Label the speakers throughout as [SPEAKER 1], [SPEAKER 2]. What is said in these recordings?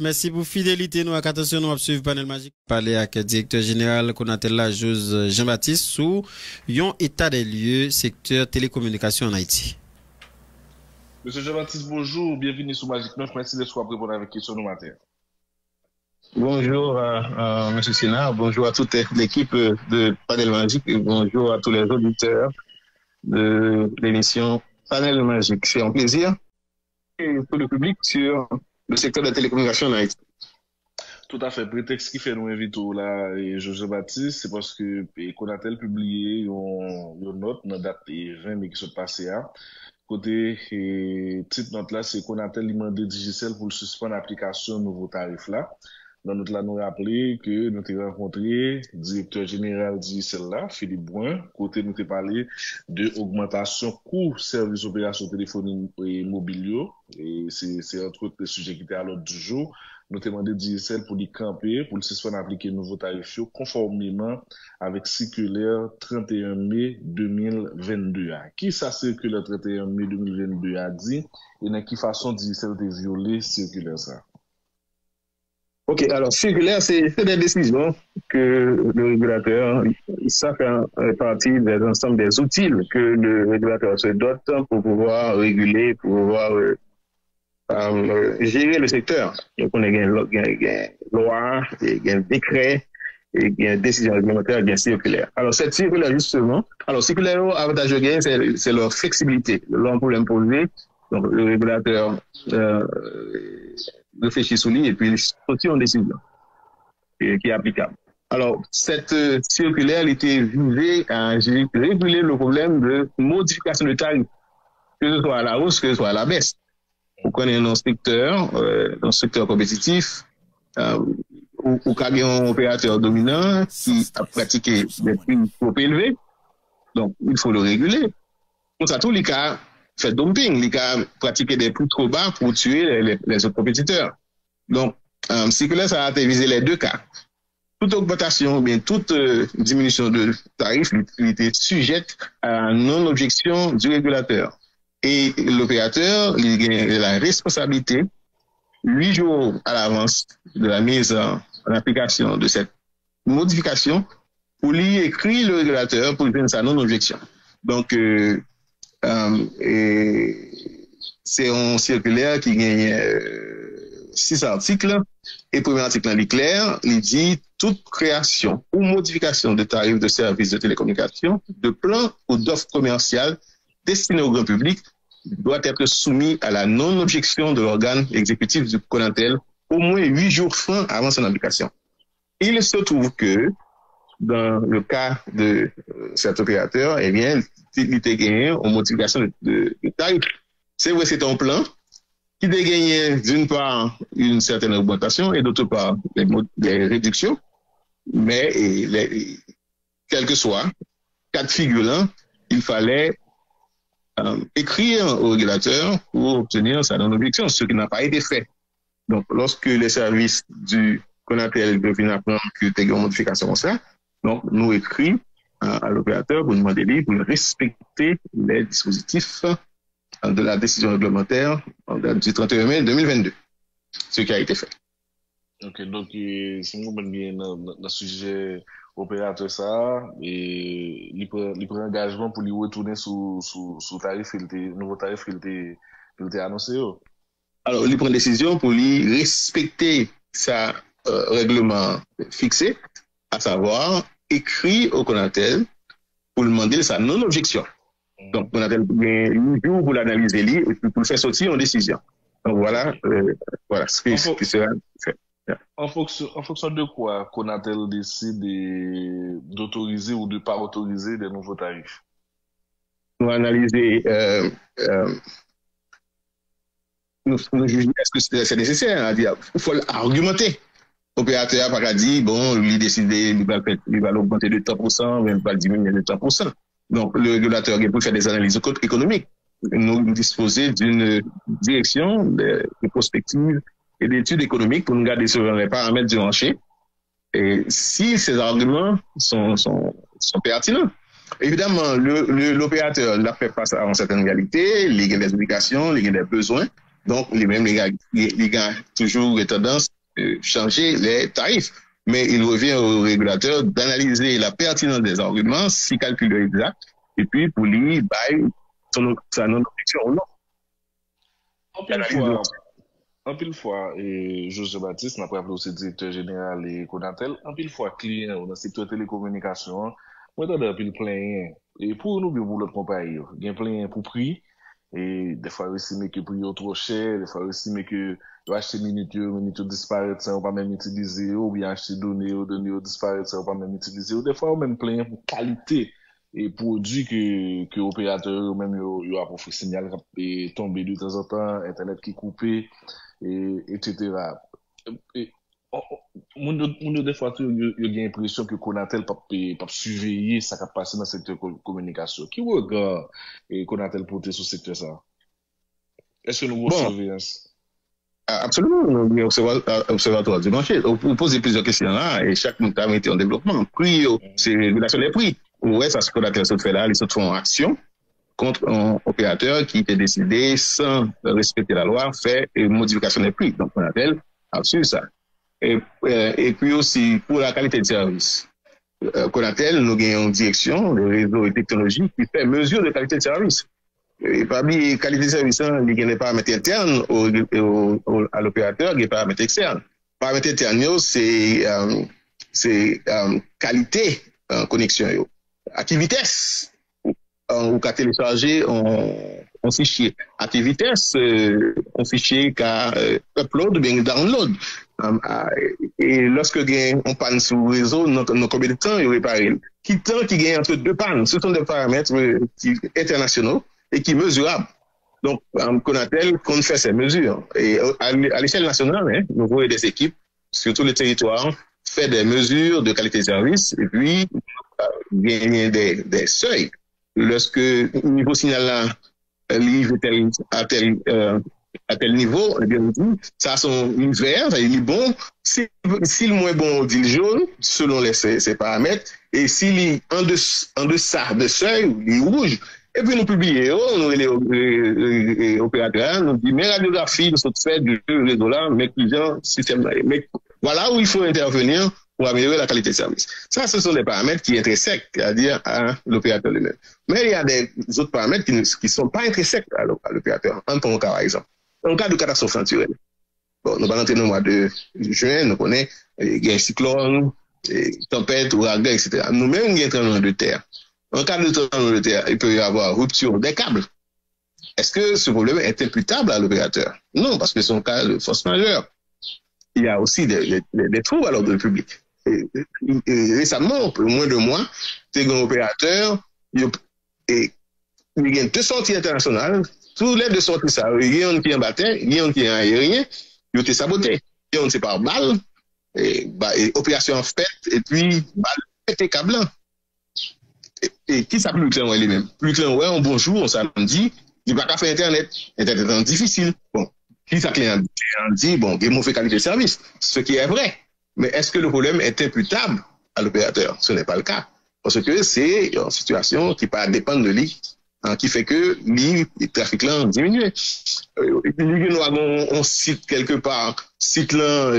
[SPEAKER 1] Merci pour fidélité. Nous, attention, nous suivre panel magique. Parler avec le directeur général Konatel la Jose Jean-Baptiste sur un état des lieux secteur télécommunication en Haïti.
[SPEAKER 2] Monsieur Jean-Baptiste, bonjour, bienvenue sur Magic 9. Merci d'être pour répondre avec question nous matin.
[SPEAKER 3] Bonjour Monsieur Sénat, bonjour à toute l'équipe de Panel Magique et bonjour à tous les auditeurs de l'émission Panel Magique. C'est un plaisir pour le public sur le secteur de la télécommunication en Haïti.
[SPEAKER 2] Tout à fait. Prétexte qui fait nous inviter là, et José Baptiste, c'est parce que Konatel publié une note dans date 20 mai qui se passé à. Côté titre note là, c'est Konatel demandé Digicel pour suspendre l'application nouveau tarif là. Dans notre là, nous rappeler que nous avons rencontré le directeur général Digicel là, Philippe Brun. Côté nous avons parlé de augmentation coût service opération téléphonique et mobile. Et c'est entre autres le sujet qui était à l'ordre du jour. Nous avons demandé Digicel pour les camper, pour le suspendre appliquer nouveau tarif conformément avec circulaire 31 mai 2022. Qui ça circulaire 31 mai 2022 a dit et dans quelle façon Digicel de violer circulaire ça?
[SPEAKER 3] Ok, alors circulaire, c'est des décisions que le régulateur, ça fait partie des ensembles des outils que le régulateur se dote pour pouvoir réguler, pour pouvoir gérer le secteur. Donc on a une loi, un décret, et une décision réglementaire, bien circulaire. Alors cette circulaire justement, alors circulaire avantage de gain, c'est leur flexibilité, leur problème posé. Donc le régulateur réfléchit sur lui et puis sortir une décision qui est applicable. Alors, cette circulaire était visée à réguler le problème de modification de tarifs, que ce soit à la hausse, que ce soit à la baisse. On connaît dans le secteur compétitif, où il y a un opérateur dominant qui a pratiqué des prix trop élevés, donc il faut le réguler. Pour ça, tous les cas, fait dumping, les cas pratiquer des prix trop bas pour tuer les autres compétiteurs. Donc, circulaire, ça a visé les deux cas. Toute augmentation, bien toute diminution de tarifs, il était sujette à la non-objection du régulateur. Et l'opérateur, il a la responsabilité, 8 jours à l'avance de la mise en application de cette modification, pour lui écrire le régulateur pour lui donner sa non-objection. Donc, c'est un circulaire qui gagne 6 articles. Et le premier article est clair, il dit toute création ou modification de tarifs de services de télécommunication, de plans ou d'offres commerciales destinées au grand public doit être soumis à la non-objection de l'organe exécutif du Konatel au moins 8 jours francs avant son application. Il se trouve que dans le cas de cet opérateur, eh bien, il était gagné en modification de tarifs. C'est vrai, c'est un plan qui dégagnait d'une part une certaine augmentation et d'autre part des réductions. Mais quel que soit, cas de figure là, il fallait écrire au régulateur pour obtenir sa non-objection, ce qui n'a pas été fait. Donc, lorsque les services du Konatel deviennent apprendre que tu as une modification comme ça, donc, nous écrivons à l'opérateur pour demander de respecter les dispositifs de la décision réglementaire du 31 mai 2022, ce qui a été fait.
[SPEAKER 2] Ok, donc, si nous mettons bien dans le sujet opérateur ça, et il prend engagement pour lui retourner sous tarif, nouveau tarif qu'il était annoncé.
[SPEAKER 3] Alors, il prend décision pour lui respecter sa règlement fixé, à savoir écrit au Konatel pour demander sa non-objection. Donc, Konatel a 8 jours pour l'analyser et pour le faire sortir en décision. Donc, voilà ce qui sera fait.
[SPEAKER 2] Yeah. En fonction de quoi Konatel décide d'autoriser ou de ne pas autoriser des nouveaux tarifs?
[SPEAKER 3] Nous analyser, nous juger est-ce que c'est nécessaire, il faut argumenter. L'opérateur n'a pas dit, bon, lui décide, il va l'augmenter de 3%, il va diminuer de 3%. Donc, le régulateur est pour faire des analyses économiques. Nous disposer d'une direction de prospective et d'études économiques pour nous garder sur les paramètres du marché. Et si ces arguments sont pertinents. Évidemment, l'opérateur l'a fait face à une certaine réalité, il y a des obligations, il y a des besoins. Donc, les gars toujours ont tendance à changer les tarifs. Mais il revient au régulateur d'analyser la pertinence des arguments, s'il calcule exact, et puis pour lui, sa non-objection ou non.
[SPEAKER 2] En pile fois, et José Baptiste, n'a pas appelé aussi directeur général et Conatel, en pile fois, client dans le secteur télécommunication, moi, t'as un pile plein, et pour nous, pour l'autre compagnie, il y a plein pour prix, et des fois, aussi, mais que prix est trop cher, des fois, aussi, mais que, acheter minutes disparaître, ça, on pas même utiliser, ou bien acheter données disparaître, ça, on pas même utiliser, ou des fois, on même plein pour qualité, et produit que opérateur, ou même, yo a pour signal, et tomber de temps en temps, internet qui coupé, etc. Et, moun des fois, il y a l'impression que Conatel pas surveiller ça qui passe dans le secteur communication. Qui regarde Conatel porter sur ce secteur ça? Est-ce que nous avons surveillance?
[SPEAKER 3] Absolument, nous observatoire du marché. Vous posez plusieurs questions là, et chaque monde a été en développement. Prix, c'est régulation des prix. Ouais, ça, ce Conatel se fait là, ils se font en action contre un opérateur qui était décidé, sans respecter la loi, faire une modification des prix. Donc, Conatel a su ça. Et puis aussi, pour la qualité de service, Conatel, nous avons une direction, le réseau et technologie, qui fait mesure de qualité de service. Et parmi la qualité de service, il y a des paramètres internes à l'opérateur, il y a des paramètres externes. Les paramètres internes, c'est qualité connexion. À quelle vitesse ou qu'à télécharger on fichier. À quelle vitesse on fichier qu'à upload ou bien download. Et lorsque on panne sur le réseau, dans combien de temps il répare? Qui temps qui gagne entre deux pannes? Ce sont des paramètres internationaux et qui mesurables. Donc, Conatel, qu'on fait ces mesures. Et à l'échelle nationale, nous voyons des équipes sur tous les territoires fait des mesures de qualité de service et puis gagner des seuils. Lorsque le niveau signal là livre à tel niveau, eh bien, ça sont une vert, il est bon. Si le moins bon, on dit le jaune, selon ces paramètres. Et s'il est en deçà de seuil, il est rouge. Et puis nous publions, nous les opérateurs, nous disons, mais radiographie, nous sommes faits du réseau là, mais plusieurs systèmes. Mais voilà où il faut intervenir pour améliorer la qualité de service. Ça, ce sont des paramètres qui sont intrinsèques, c'est-à-dire à l'opérateur lui-même. Mais il y a des autres paramètres qui ne sont pas intrinsèques à l'opérateur. En ton cas, par exemple, en cas de catastrophe naturelle. Bon, nous allons rentrer dans le mois de juin, nous connaissons, il y a un cyclone, tempête, ouragan, etc. Nous-mêmes, il y a un tremblement de terre. En cas de tremblement de terre, il peut y avoir rupture des câbles. Est-ce que ce problème est imputable à l'opérateur? Non, parce que c'est un cas de force majeure. Il y a aussi des troubles à l'ordre public. Et récemment, au moins de mois, c'est un opérateur, il y a deux sorties internationales, tous les deux sorties, ça, il y a un qui est en bataille, il y a un qui est aérien, il a été saboté. Il y a un qui est par balle, opération faite, et puis, balle, pété câble. Et qui s'appelle le client lui-même? Le client, ouais, un bonjour, on samedi, il va pas faire Internet. Internet est difficile. Bon. Qui ça client dit, bon, il y a mauvais qualité de service. Ce qui est vrai. Mais est-ce que le problème est imputable à l'opérateur? Ce n'est pas le cas. Parce que c'est une situation qui peut dépendre de lui, qui fait que le trafic là diminue. Nous avons un site quelque part, site là,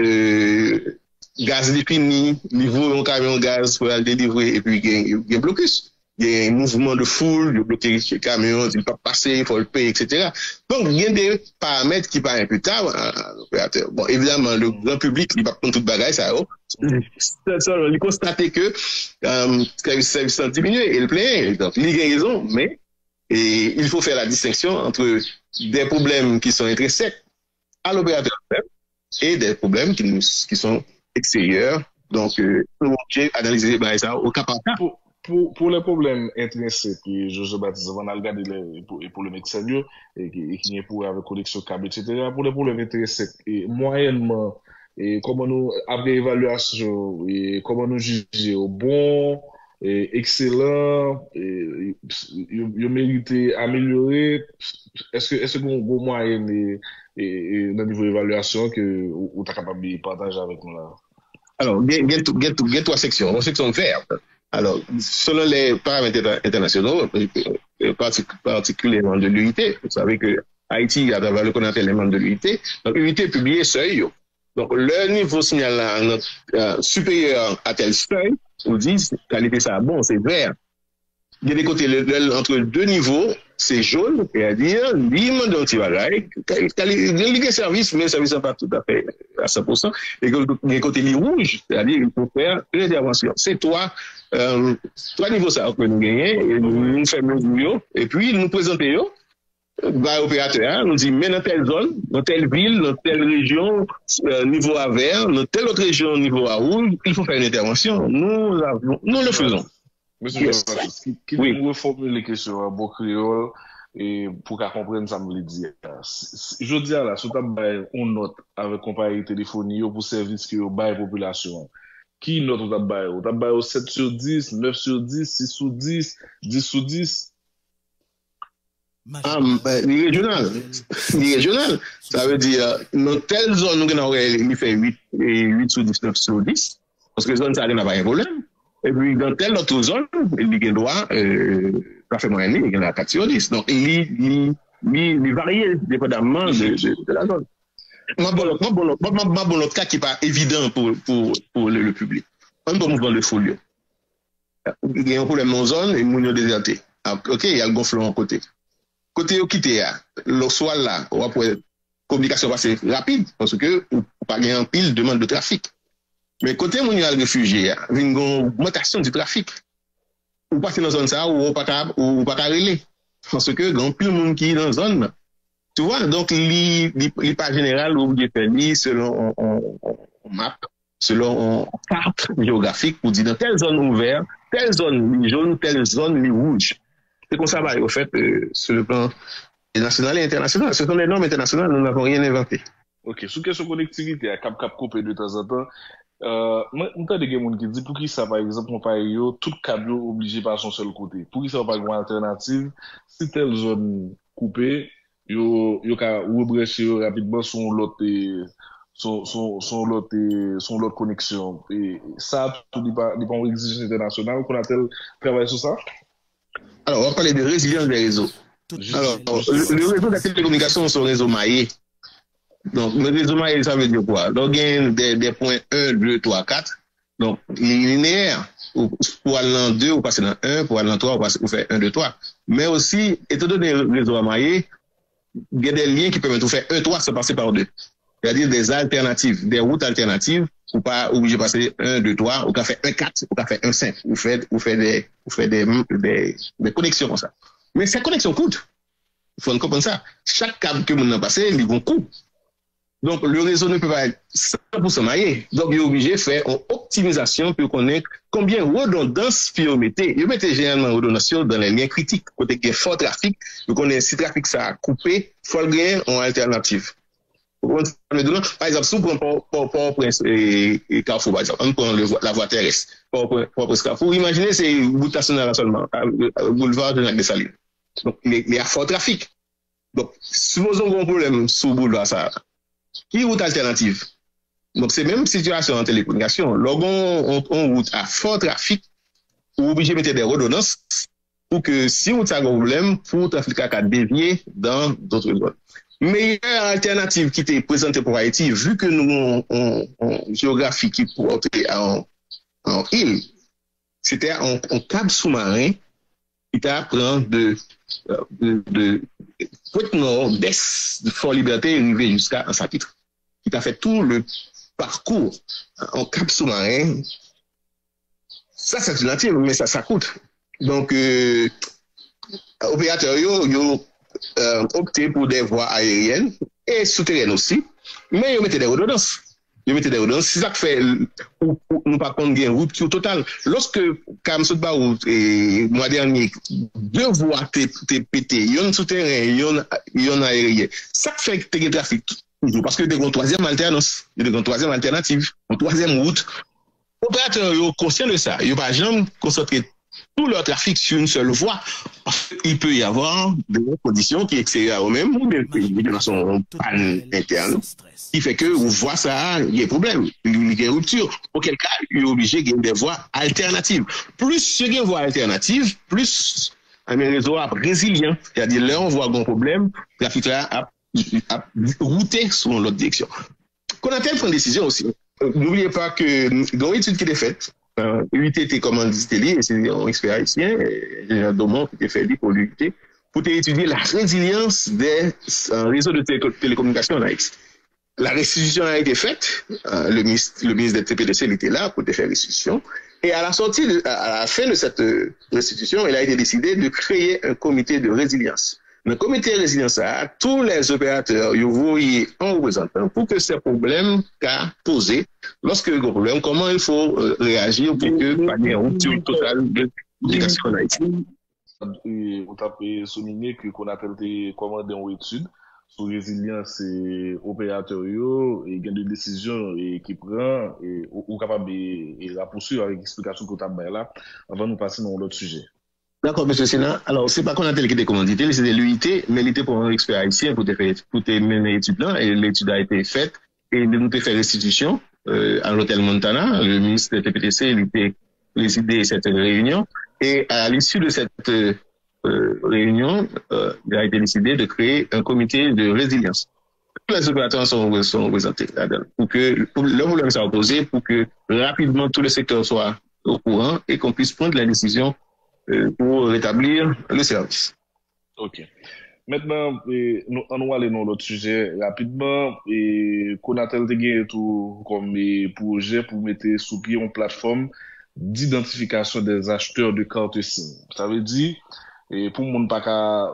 [SPEAKER 3] gaz défini, niveau un camion gaz pour aller délivrer, et puis il y a un blocus. Il y a un mouvement de foule, il y a bloqué le camion, il ne peut pas passer, il faut le payer, etc. Donc, il y a des paramètres qui ne sont pas imputables à l'opérateur. Bon, évidemment, le grand public, il ne va pas prendre toute bagaille, ça. Il constate que le service a diminué et le plein, donc il y a raison, mais il faut faire la distinction entre des problèmes qui sont intrinsèques à l'opérateur et des problèmes qui sont extérieurs. Donc, nous devons analyser ça au cas par cas.
[SPEAKER 2] Pour les problèmes intrinsèques, José Baptiste, on a regardé pour le médecin et qui est pour avec connexion câble, etc. Pour les problèmes intrinsèques, moyennement, comment nous avons l'évaluation, comment nous juger au bon, excellent, il mérité améliorer. Est-ce qu'on a un moyen dans niveau d'évaluation que vous êtes capable de partager avec nous là?
[SPEAKER 3] Alors, il y a trois sections. Une section verte. Alors, selon les paramètres internationaux, particulièrement de l'UIT, vous savez que Haïti à travers le qu'on appelle les membres de l'unité. Donc l'unité publié seuil. Donc le niveau signal supérieur à tel seuil, on dit qualité ça bon, c'est vert. Il y a des côtés entre deux niveaux, c'est jaune, c'est-à-dire l'immense d'un petit bagage, il y a service, mais le service n'est pas tout à fait à 100%, et que les côtés rouge, c'est-à-dire il faut faire une intervention. C'est trois niveaux ça que nous gagnons, nous faisons mesure, et puis nous présentons l'opérateur, nous dit, mais dans telle zone, dans telle ville, dans telle région, niveau à vert, dans telle autre région, niveau à rouge, il faut faire une intervention. Nous le faisons.
[SPEAKER 2] Monsieur Jean-Baptiste, qui nous reformule les questions en bon créole et pour qu'elle comprenne ça me le dire. Je dis là, si on note avec compagnie téléphonie pour service que bail population. Qui note au tabac? Au tabac 7 sur 10, 9 sur 10, 6 sur 10, 10 sur 10.
[SPEAKER 3] Les régionales, ça veut dire, dans telle zone, nous fait 8 sur 10, 9 sur 10, parce que zone, ça n'a pas un problème. Et puis, dans telle autre zone, il y a droit, ça fait moyen, il y a 4 sur 10. Donc, il varie dépendamment de la zone. Moi, bon, l'autre cas qui n'est pas évident pour le public. On peut mouvement de folie. Il y a un problème dans la zone, et il y a déserté. Ok, il y a le gonflement côté. Côté au quitter, le soir là, on va pour communication passer rapide, parce que, ou pas gagner en pile demande de trafic. Mais côté mon réfugié, il y a une augmentation du trafic. Ou passer dans une zone ça, ou pas relais. Parce que, il y a plus de monde qui est dans la zone. Tu vois, donc, il pas général, ou il est selon on map, selon on carte géographique, pour dire dans telle zone ouverte, telle zone jaune, telle zone rouge. C'est comme ça, au fait, sur le plan national et international. Ce sont les normes internationales, nous n'avons rien inventé.
[SPEAKER 2] Ok, sous question connectivité, à cap coupé de temps en temps, moi, t'as des gens qui disent pour qui ça, par exemple, on parle tout câble obligé par son seul côté. Pour qui ça va pas une alternative, si telle zone coupée, yo ka rebrancher rapidement son l'autre connexion. Et ça, tout dépend de l'exigence internationale, qu'on a-t-elle travaillé sur ça?
[SPEAKER 3] Alors, on va parler de résilience des réseaux. Alors, le réseau de la télécommunication, c'est un réseau maillé. Donc, le réseau maillé, ça veut dire quoi? Donc, il y a des points 1, 2, 3, 4. Donc, linéaire. Pour aller dans 2, ou passer dans 1, pour aller dans 3, ou faire 1, 2, 3. Mais aussi, étant donné le réseau maillé, il y a des liens qui permettent de faire 1, 3 sans passer par 2. C'est-à-dire des alternatives, des routes alternatives, ou pas obligé de passer 1, 2, 3, ou qu'à faire 1, 4, ou qu'à faire 1, 5, ou faire des connexions comme ça. Mais ces connexions coûtent. Il faut comprendre ça. Chaque câble que nous avons passé, ils vont coûter. Donc, le réseau ne peut pas être 100% maillé. Donc, il est obligé de faire une optimisation pour connaître combien de redondance vous mettez. Vous mettez généralement redondance dans les liens critiques. Côté qu'il y a fort trafic, vous connaissez si le trafic ça a coupé, il faut le gagner en alternative. Par exemple, si on prend Port-au-Prince et Carrefour, par exemple, on prend la voie terrestre, Port-au-Prince Carrefour, imaginez c'est route nationale seulement, boulevard de Lac-des-Salines. Donc, il y a fort trafic. Donc, supposons qu'on a un problème sur le boulevard, ça. Qui est route alternative? Donc, c'est même situation en télécommunication. Lorsqu'on route à fort trafic, on est obligé de mettre des redondances pour que si on a un problème, pour le trafic à dévier dans d'autres zones. Meilleure alternative qui était présentée pour Haïti, vu que nous avons une géographie qui peut entrer en île, c'était un câble sous-marin qui t'apprend de Pointe-Nord, de Fort-Liberté, arrivé jusqu'à Saint-Pitre. Qui t'a fait tout le parcours en câble sous-marin. Ça, c'est une alternative, mais ça coûte. Donc, opérateurs, opté pour des voies aériennes et souterraines aussi, mais ils mettaient des redondances. C'est ça que fait, nous par contre, il y a une rupture totale. Lorsque, comme ce mois dernier, 2 voies t'es pété, il y a un souterrain, il y a un aérien. Ça fait que tu as trafic toujours, parce que il y a une troisième alternance, il y a une troisième alternative, une troisième route. L'opérateur est conscient de ça. Il n'y a pas jamais concentré tout leur trafic sur une seule voie. Il peut y avoir des conditions qui extérieures au même, ou de façon panne interne, qui fait que vous voyez ça, il y a un problème, il y a une rupture. Auquel cas, il est obligé de gagner des voies alternatives. Plus il y a une voie alternative, plus mais réseau a résilient. C'est-à-dire, là, on voit un problème, le trafic là a routé selon l'autre direction. Konatel prend une décision aussi. N'oubliez pas que dans l'étude qui est faite, UIT comme on dit, et c'est un expert haïtien, ingénieur Domon qui était fait pour l'UIT, pour étudier la résilience des réseaux de télécommunications en Haïti. La restitution a été faite, le ministre des TPDC il était là pour faire restitution, et à la fin de cette restitution, il a été décidé de créer un comité de résilience. Le comité de résilience a tous les opérateurs, ils voient en représentant pour que ces problèmes qu'a posé, lorsque il y a un problème, comment il faut réagir pour que pas une rupture totale de l'éducation en Haïti.
[SPEAKER 2] On t'a souligné que qu'on a commandé une étude sur résilience et opérateur et il y a des décisions qui prend et ou capable et la poursuivre avec l'explication qu'on t'a là avant de nous passer dans l'autre sujet.
[SPEAKER 3] D'accord, monsieur Sénat. Alors, c'est pas qu'on a tel qui était commandité, c'est de l'UIT, mais il était pour un expert haïtien pour te mener l'étude là, et l'étude a été faite, et de nous te faire restitution, à l'hôtel Montana. Le ministre de TPTC, il était présidé cette réunion, et à l'issue de cette réunion, il a été décidé de créer un comité de résilience. Tous les opérateurs sont représentés là-dedans, pour que le problème soit posé, pour que rapidement tous les secteurs soient au courant et qu'on puisse prendre la décision pour rétablir le service.
[SPEAKER 2] Ok. Maintenant, on va aller dans l'autre sujet rapidement. Konatel te gagne tout comme projet pour mettre sous pied une plateforme d'identification des acheteurs de cartes SIM. Ça veut dire, pour tout le monde pas qu'à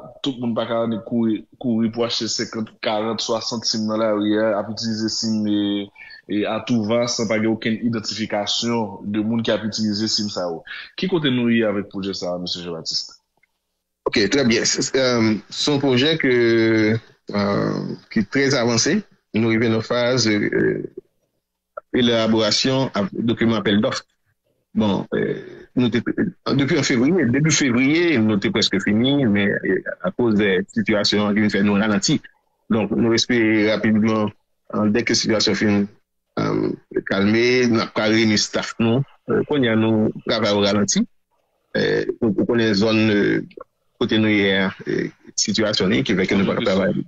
[SPEAKER 2] courir pour acheter 50, 40, 60 SIM dans la rue, à utiliser SIM et à tout va sans pas aucune identification de monde qui a utilisé SIM ça. Qui côté nous y avec projet ça, monsieur Jean-Baptiste?
[SPEAKER 3] Ok, très bien. C'est un projet qui est très avancé. Nous arrivons en phase élaboration document appel d'offres. Bon, depuis début février, nous étions presque fini, mais à cause des situations qui nous fait nous ralentir. Donc, nous espérons rapidement, dès que la situation finit, calmer, nous avons réuni staff, nous, qu'on y a nous travail au ralenti, pour qu'on ait une zone, côté nous, situationnée, qui fait que nous ne pas travailler.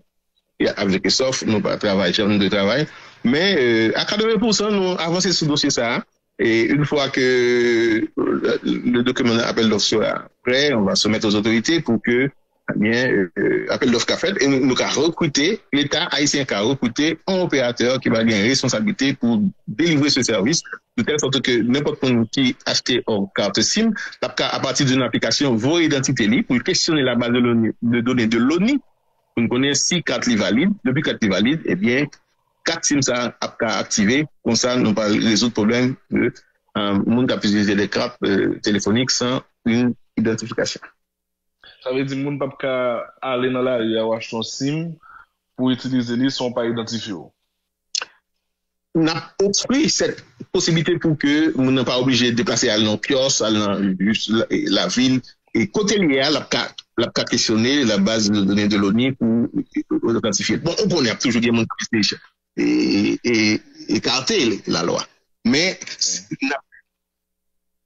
[SPEAKER 3] Avec sauf, nous pas travailler, chaîne de travail. Mais, à 80%, nous avançons sur le dossier ça. Et une fois que le document appel d'offres sera prêt, on va soumettre aux autorités pour que, appel d'offres qu'a fait, et nous avons recruté, l'État haïtien a recruté un opérateur qui va avoir une responsabilité pour délivrer ce service, de telle sorte que n'importe qui achète en carte SIM, à partir d'une application, vos identités libres, pour questionner la base de données de l'ONU, pour nous connaître si carte est valide, depuis carte est valide, eh bien, 4 SIM ça a activé, comme ça, nous pas résoudre le problème de monde qui a utilisé des cartes téléphoniques sans une identification.
[SPEAKER 2] Ça veut dire que monde pas aller dans la rue et acheter un SIM pour utiliser les sont pas identifiés.
[SPEAKER 3] On a offert cette possibilité pour que nous ne pas obligé de déplacer à l'en kiosque, à la ville et côté lié à la questionner la base de données de l'ONU pour identifier. Bon, on connaît toujours des monde qui et écarter la loi. Mais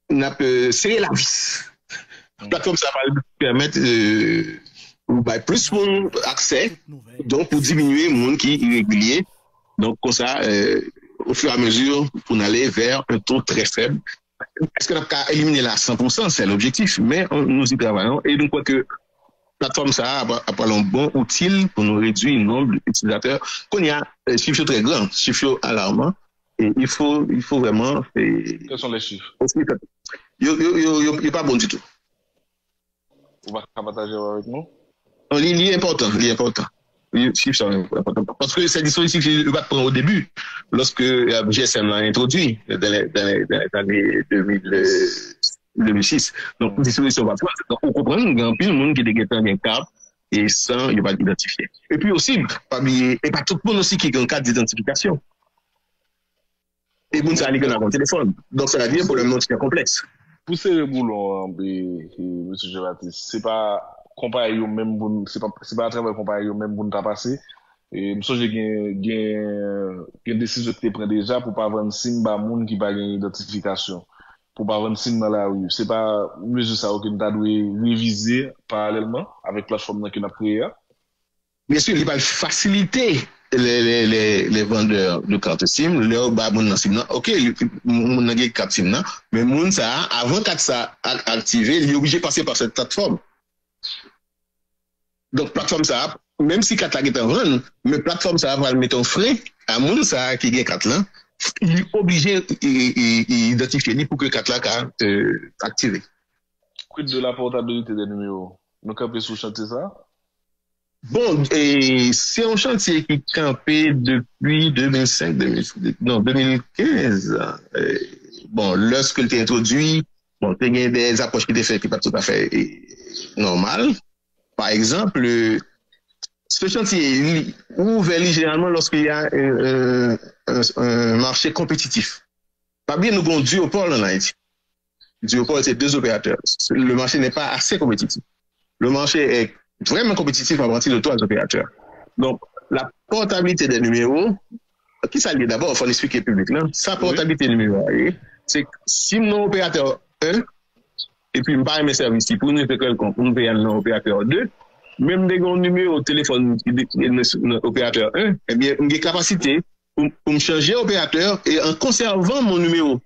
[SPEAKER 3] n'a serré la vis. La plateforme ça va permettre plus mon accès, donc pour diminuer le monde qui est irrégulier. Donc comme ça, au fur et à mesure, pour aller vers un taux très faible. Est-ce qu'on a éliminé là 100%, c'est l'objectif, mais nous y travaillons et donc quoi que plateforme ça a pas un bon outil pour nous réduire le nombre d'utilisateurs. Qu'on y a chiffre très grand, chiffre alarmant, et il faut vraiment.
[SPEAKER 2] Quels sont les chiffres?
[SPEAKER 3] Il n'est pas bon du tout.
[SPEAKER 2] Vous va partager avec nous?
[SPEAKER 3] Il est important, Les chiffres sont importants. Parce que c'est dispositif que je vais prendre au début, lorsque GSM l'a introduit dans les années 2006. Donc, disposition va faire. Donc, on comprend qu'il y a un peu de monde qui est un carte et sans, il va l'identifier. Et puis aussi, et pas tout le monde aussi qui a un carte d'identification. Et bon, ça a un téléphone. Donc, ça veut dire pour le monde qui est complexe.
[SPEAKER 2] Pousser le boulot, M. Jean-Baptiste, c'est pas comparer au même bon, c'est pas à travers comparer au même bon t'as passé. Et je pense que j'ai une décision que tu prends déjà pour pas vendre SIM à monde qui pas une identification. pour pas vendre sim dans la rue. C'est pas mesure ça que nous doit réviser parallèlement avec plateforme que nous avons créée.
[SPEAKER 3] Bien sûr, il va faciliter les vendeurs de cartes SIM, leur bas mon SIM là. OK, mon a carte SIM là, mais mon ça avant que ça activé, il est obligé de passer par cette plateforme. Donc plateforme ça même si carte là est en vente, mais plateforme ça va mettre un frais à mon ça qui gagne carte là, il est obligé d'identifier pour que carte là activé.
[SPEAKER 2] Quid de la portabilité des numéros? Nous campons sur chantier ça?
[SPEAKER 3] Bon, et c'est un chantier qui campait depuis 2015. Bon, lorsque il était introduit, bon, il y a des approches qui étaient faites qui pas tout à fait normales. Par exemple, ce chantier ouvert généralement lorsqu'il y a un marché compétitif. Pas bien, nous avons duopole en Haïti. Duopole, c'est 2 opérateurs. Le marché n'est pas assez compétitif. Le marché est vraiment compétitif à partir de 3 opérateurs. Donc, la portabilité des numéros, qui ça lié d'abord, il faut l'expliquer public là. Sa portabilité des numéros, c'est que si mon opérateur 1, et puis, pas mes services, pour nous faire quelqu'un, pour nous payer un opérateur 2, même des grands numéros téléphone opérateur 1, eh bien, j'ai capacité pour me changer opérateur et en conservant mon numéro.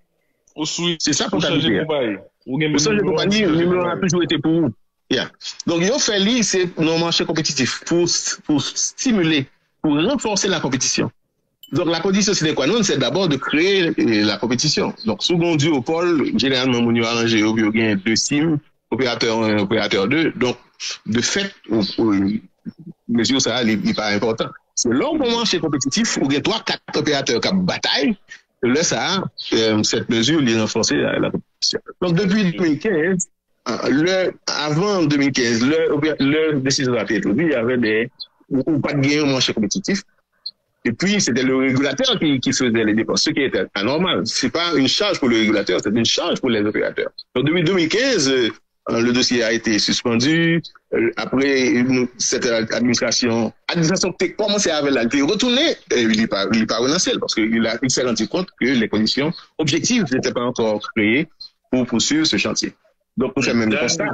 [SPEAKER 3] C'est ça pour changer compagnie. Pour changer compagnie, le numéro a toujours été pour vous. Yeah. Donc, il fait lire, c'est nos marchés compétitifs pour stimuler, pour renforcer la compétition. Donc, la condition sine qua non, c'est d'abord de créer la compétition. Donc, second duopole, généralement, on y arrange, il y a 2 SIM, opérateur 1 opérateur 2. Donc, de fait, mesure ça, il n'est pas important. C'est long pour marché compétitif, où il y a 3-4 opérateurs qui bataillent. Là, ça, cette mesure, il est renforcée la compétition. Donc, depuis 2015, avant 2015, le décision a été introduite, il y avait pas de gain au marché compétitif. Et puis, c'était le régulateur qui faisait les dépenses, ce qui était anormal. C'est pas une charge pour le régulateur, c'est une charge pour les opérateurs. Donc, depuis 2015, le dossier a été suspendu. Après, cette administration qui a commencé avec la été retournée, il n'est pas relancé parce qu'il s'est rendu compte que les conditions objectives n'étaient pas encore créées pour poursuivre ce chantier. Donc, on fait même le constat.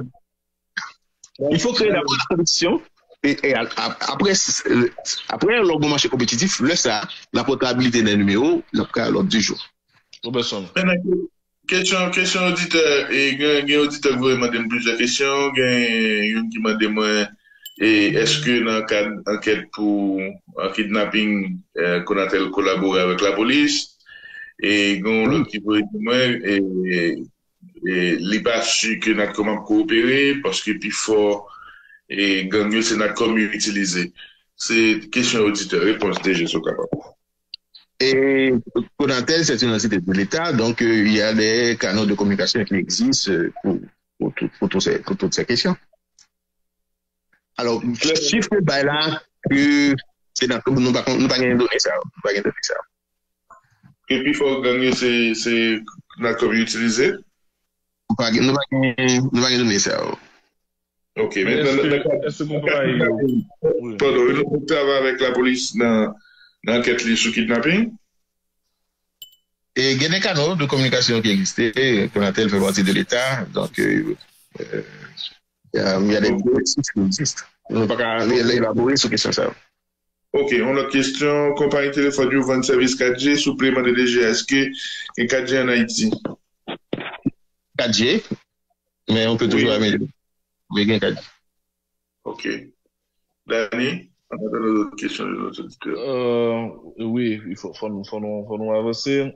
[SPEAKER 3] Il faut créer d'abord la compétition. Et après, lors du marché compétitif, là, ça, la portabilité des numéros, l'ordre du jour.
[SPEAKER 4] Question auditeur, et il y a un auditeur qui m'a demandé plusieurs questions, il y a un qui m'a demandé, est-ce que dans le cadre d'enquête pour un kidnapping, qu'on a collaboré avec la police, et il y a l'autre qui veut dire, il n'est pas sûr que nous avons comment coopérer, parce que plus fort, et gagner, c'est notre commune utilisée. C'est question auditeur, réponse déjà sur capable.
[SPEAKER 3] Et Conatel, c'est une entité de l'État, donc il y a des canaux de communication qui existent pour toutes ces questions. Alors, le chiffre là, que c'est dans nous pas gagner donner ça,
[SPEAKER 4] Et puis il faut gagner c'est notre commune utilisée.
[SPEAKER 3] Nous pas gagner donner ça.
[SPEAKER 4] Ok, mais est-ce qu'on peut travailler avec la police dans l'enquête sur kidnapping?
[SPEAKER 3] Et il y a des canaux de communication qui existaient, Conatel fait partie de l'État, donc il y a des politiques qui existent. On ne peut pas élaborer sur question ça.
[SPEAKER 4] Ok, on a une question. Compagnie téléphone du vend service 4G, supplément de DG. Est-ce qu'il y a 4G en Haïti?
[SPEAKER 3] 4G, mais on peut toujours améliorer. Oui, bien 4G.
[SPEAKER 4] Ok. Dani, on a d'autres questions de notre auditeur.
[SPEAKER 2] Oui, il faut nous avancer.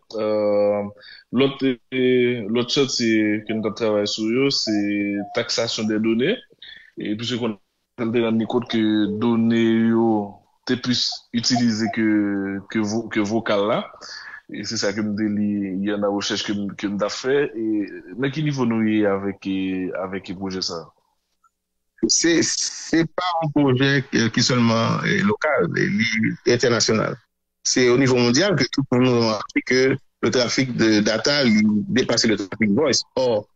[SPEAKER 2] L'autre chose que nous travaillons sur, c'est taxation des données. Et puis, qu'on a rendu compte que données, t'es plus utilisées que vocal là. Et c'est ça que nous il y en a recherche que nous avons fait. Mais quel niveau nous y avec le projet ça?
[SPEAKER 3] C'est pas un projet qui seulement est local, est international. C'est au niveau mondial que tout le monde a appris que le trafic de data dépasse le trafic voice. Or,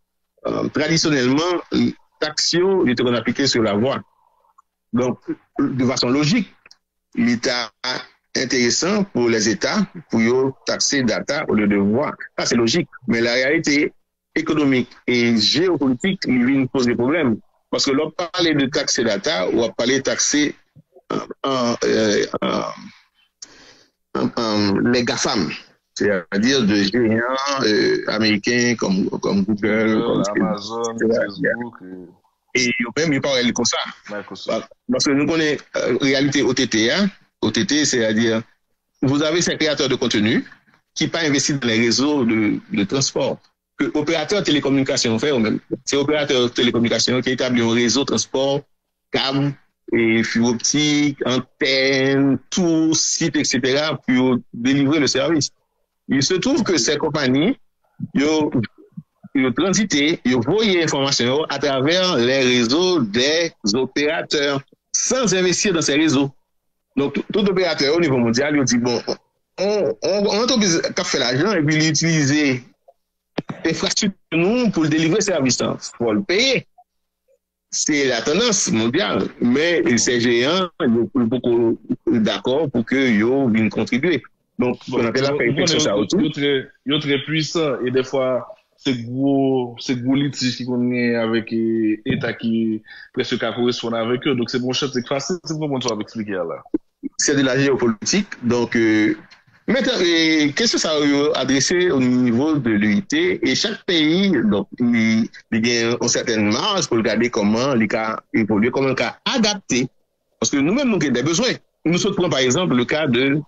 [SPEAKER 3] traditionnellement, Taxio était appliqué sur la voix. Donc, de façon logique, il est intéressant pour les États pour taxer data au lieu de voix. Ça, c'est logique. Mais la réalité, économique et géopolitique, il vient poser des problèmes. Parce que l'on parle de taxer data, ou on parle de taxer les GAFAM, c'est-à-dire de géants américains comme Google, comme
[SPEAKER 2] Amazon, Facebook.
[SPEAKER 3] Et même, il parle comme ça.
[SPEAKER 2] Microsoft.
[SPEAKER 3] Parce que nous connaissons réalité OTT. OTT, c'est-à-dire, vous avez ces créateurs de contenu qui pas investi dans les réseaux de transport. Que opérateur télécommunication fait, ou même, c'est opérateur télécommunication qui établit un réseau de transport, câble, et fibre optique, antenne, tout, site, etc., pour délivrer le service. Il se trouve que ces compagnies, ils transité, ils voyaient l'information à travers les réseaux des opérateurs, sans investir dans ces réseaux. Donc, tout opérateur au niveau mondial, il dit, bon, on entreprise qui fait l'argent et puis l'utiliser l'infrastructure nous pour délivrer ce service. Il faut le payer. C'est la tendance mondiale. Mais ces géants, ils sont beaucoup d'accord pour qu'ils viennent contribuer. Donc, on appelle la réflexion ça autour.
[SPEAKER 2] Ils sont très puissants et des fois, c'est gros litiges qui connaissent avec l'État qui presque correspond avec eux. Donc, c'est bon, c'est facile, c'est bon, tu vas expliquer là.
[SPEAKER 3] C'est de la géopolitique. Donc, maintenant, qu'est-ce que ça a adressé au niveau de l'UIT? Et chaque pays, donc, il y a une certaine marge pour regarder comment il a évolué, comment il a adapté. Parce que nous-mêmes, nous avons des besoins. Nous prenons par exemple le cas de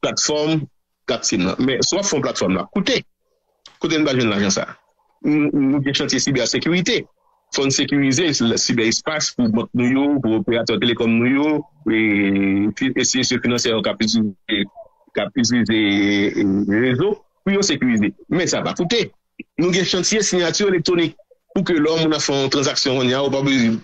[SPEAKER 3] plateforme Capsim. Mais soit font plateforme là, coûtez une base de l'argent ça. Nous avons chantier cybersécurité. Il faut sécuriser le cyberespace pour nous, pour opérateurs télécom nous, et institutions financières qui utilisent les réseaux, pour sécuriser. Mais ça va coûter. Nous avons chantier signature électronique. Pour que l'homme a fait une transaction, on n'a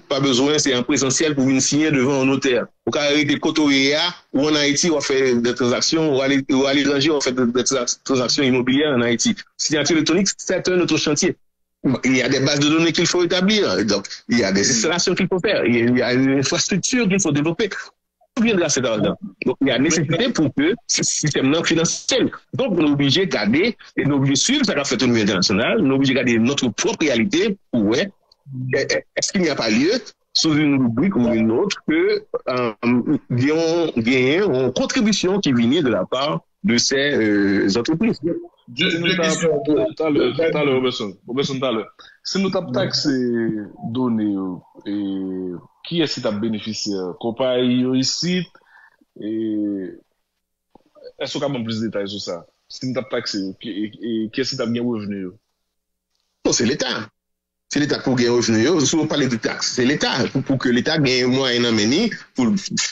[SPEAKER 3] pas besoin, c'est en présentiel pour venir signer devant un notaire. Au cas de Cotoria, ou en Haïti, on fait des transactions, ou à l'étranger, on fait des transactions immobilières en Haïti. Signature électronique, c'est un autre chantier. Il y a des bases de données qu'il faut établir, donc il y a des installations qu'il faut faire, il y a une infrastructure qu'il faut développer. Tout viendra cet argent. Donc il y a nécessité pour que ce système non financier. Donc on est obligé de garder, et nous obligés de suivre ça qu'a fait au niveau international, nous obligés de garder notre propre réalité pour ouais, est-ce qu'il n'y a pas lieu sous une rubrique ou une autre que gagner une contribution qui vient de la part de ces entreprises.
[SPEAKER 2] Deux questions. Tout à l'heure, Robertson. Si nous avons taxé données, qui est-ce qui t'a bénéficié? Compagnie ici, est-ce qu'on a plus de détails sur ça? Si nous avons taxé, qui est-ce qui t'a bien revenu?
[SPEAKER 3] Non, c'est l'État. C'est l'État pour gagner revenu. Si on parle de taxes, c'est l'État. Pour que l'État gagne moyen en mener, pour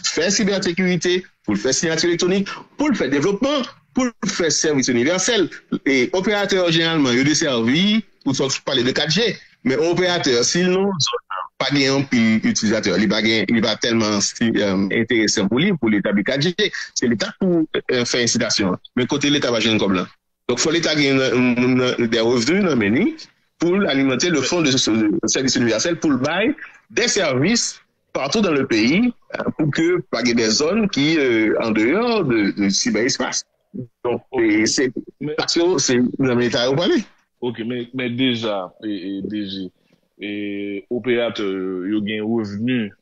[SPEAKER 3] faire cybersécurité, pour faire signature électronique, pour le faire développement, pour faire service universel. Et opérateur, généralement, il y a des services, pour parler de 4G. Mais opérateur, s'il n'a pas un utilisateur, il n'est pas tellement intéressant pour lui, pour l'établir 4G. C'est l'État pour faire incitation. Mais côté l'État va gagner comme là. Donc, il faut l'État gagner des revenus dans le pour alimenter le fonds de service universel, pour le bail des services partout dans le pays, pour que pas des zones qui en dehors de cyberespace. Donc, c'est l'action, c'est dans l'État au palais.
[SPEAKER 2] Ok, mais déjà, opérateur, il y a un revenu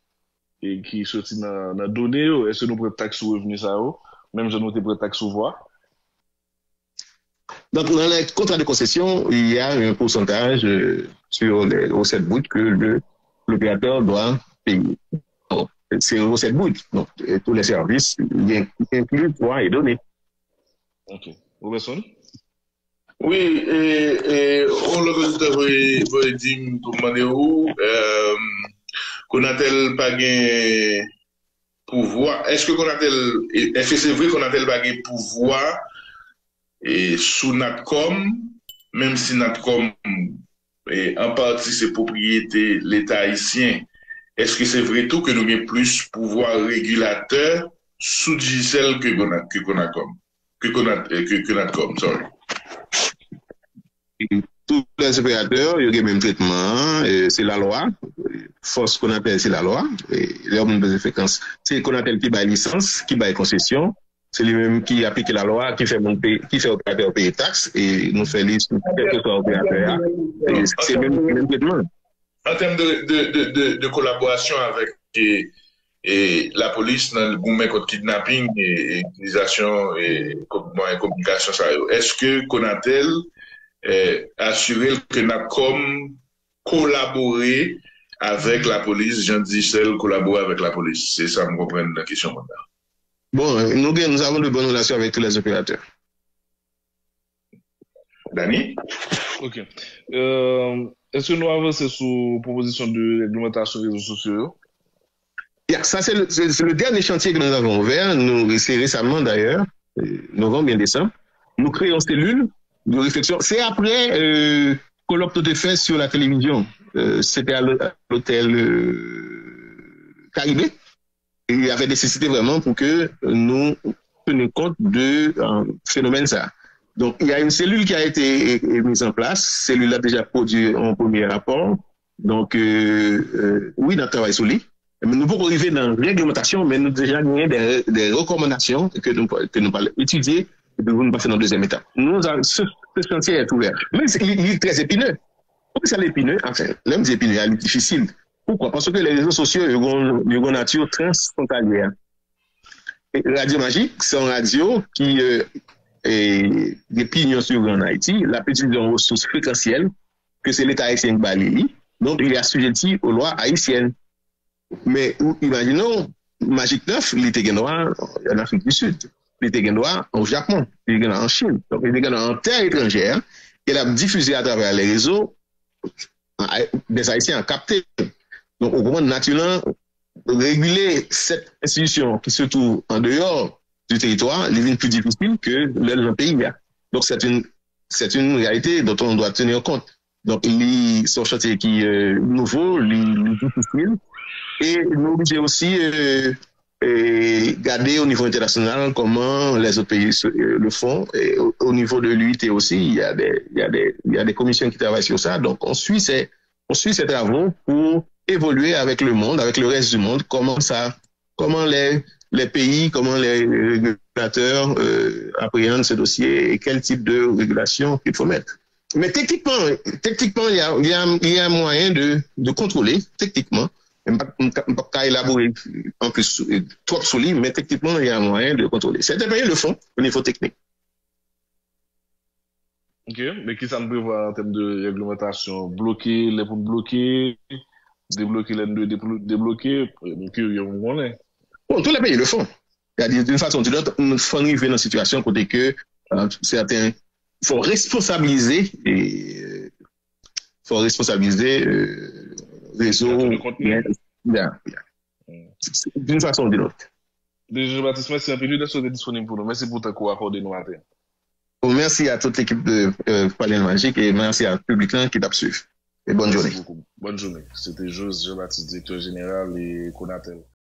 [SPEAKER 2] et qui sorti dans la donnée, est-ce que nous pouvons taxer sur revenu ça, même si nous pouvons taxer sur voix?
[SPEAKER 3] Donc, dans les contrats de concession, il y a un pourcentage sur les recettes brutes que l'opérateur doit payer. Donc, c'est une recette brute. Donc, tous les services incluent voix et données.
[SPEAKER 2] Ok. Robertson?
[SPEAKER 4] Oui, on l'a dit, demander où, Konatel pas gain pouvoir. Est-ce que c'est vrai Konatel pas gain pouvoir et sous Natcom, même si Natcom en partie c'est propriété l'État haïtien, est-ce que c'est vrai tout que nous avons plus pouvoir régulateur sous Digicel que Natcom, sorry.
[SPEAKER 3] Tous les opérateurs, il y a le même traitement, c'est la loi, force qu'on appelle c'est la loi, et l'homme de fréquence, c'est qu'on appelle qui baille licence, qui baille concession, c'est lui-même qui applique la loi, qui fait opérateur payer taxes, et nous fait liste, quel que soit opérateur, c'est le même traitement.
[SPEAKER 4] En termes de collaboration avec la police dans le mouvement contre kidnapping et utilisation et communication, est-ce que Konatel assuré que n'a comme collaboré avec la police, Jean Dissel collaborer avec la police? C'est ça, me comprendre la question.
[SPEAKER 3] Bon, nous avons de bonnes relations avec tous les opérateurs.
[SPEAKER 4] Dani?
[SPEAKER 2] Ok. Est-ce que nous avançons sous proposition de réglementation des réseaux sociaux?
[SPEAKER 3] Ça, c'est le dernier chantier que nous avons ouvert. C'est récemment d'ailleurs, novembre, bien décembre. Nous créons une cellule de réflexion. C'est après colloque de fait sur la télévision. C'était à l'hôtel Caribé. Et il y avait nécessité vraiment pour que nous tenions compte de phénomène ça. Donc, il y a une cellule qui a été mise en place. Cellule a déjà produit un premier rapport. Donc, oui, dans le travail sur lui. Mais nous pouvons arriver dans la réglementation, mais nous déjà des recommandations que nous allons étudier et puis nous passer dans la deuxième étape. Ce chantier est ouvert. Mais il est très épineux. Pourquoi ça l'épineux? Enfin, l'homme dit épineux, il est difficile. Pourquoi? Parce que les réseaux sociaux, ils ont une nature transfrontalière. Radio Magique, c'est une radio qui des pignons sur en Haïti, la petite ressource fréquentielle, que c'est l'État haïtien qui balaye. Donc, il est assujetti aux lois haïtiennes. Mais imaginons, Magique 9, il était droit en Afrique du Sud, il était droit au Japon, il était en Chine, donc il était en terre étrangère, il a diffusé à travers les réseaux des Haïtiens captés. Donc, au moment naturellement, réguler cette institution qui se trouve en dehors du territoire, il est plus difficile que le pays. Donc, c'est une réalité dont on doit tenir compte. Donc, il y a un chantier qui est nouveau, difficile. Et nous obligés aussi garder au niveau international comment les autres pays le font. Et au niveau de l'UIT aussi, il y a des commissions qui travaillent sur ça. Donc, on suit ces travaux pour évoluer avec le monde, avec le reste du monde, comment les pays, comment les régulateurs appréhendent ce dossier et quel type de régulation qu'il faut mettre. Mais techniquement, il y a moyen de contrôler, techniquement. Je ne peux pas élaborer en plus trop solide, mais techniquement, il y a moyen de contrôler. Certains pays le font au niveau technique.
[SPEAKER 2] Ok, mais qui ça me prévoit en termes de réglementation? Bloquer les ponts bloqués, débloquer les deux débloqués, donc on est.
[SPEAKER 3] Bon, tous les pays le font. D'une façon ou d'une autre, nous faut arriver dans une situation côté que certains faut responsabiliser réseau. D'une façon ou d'une autre.
[SPEAKER 2] Déjà, Baptiste, merci un peu d'être disponible pour nous. Merci pour ta accorder nous matin.
[SPEAKER 3] Merci à toute l'équipe de Panel Magique et merci à tout le public qui t'a suivi. Et bonne journée.
[SPEAKER 2] Bonne journée. C'était Jean-Baptiste, directeur général et Konatel.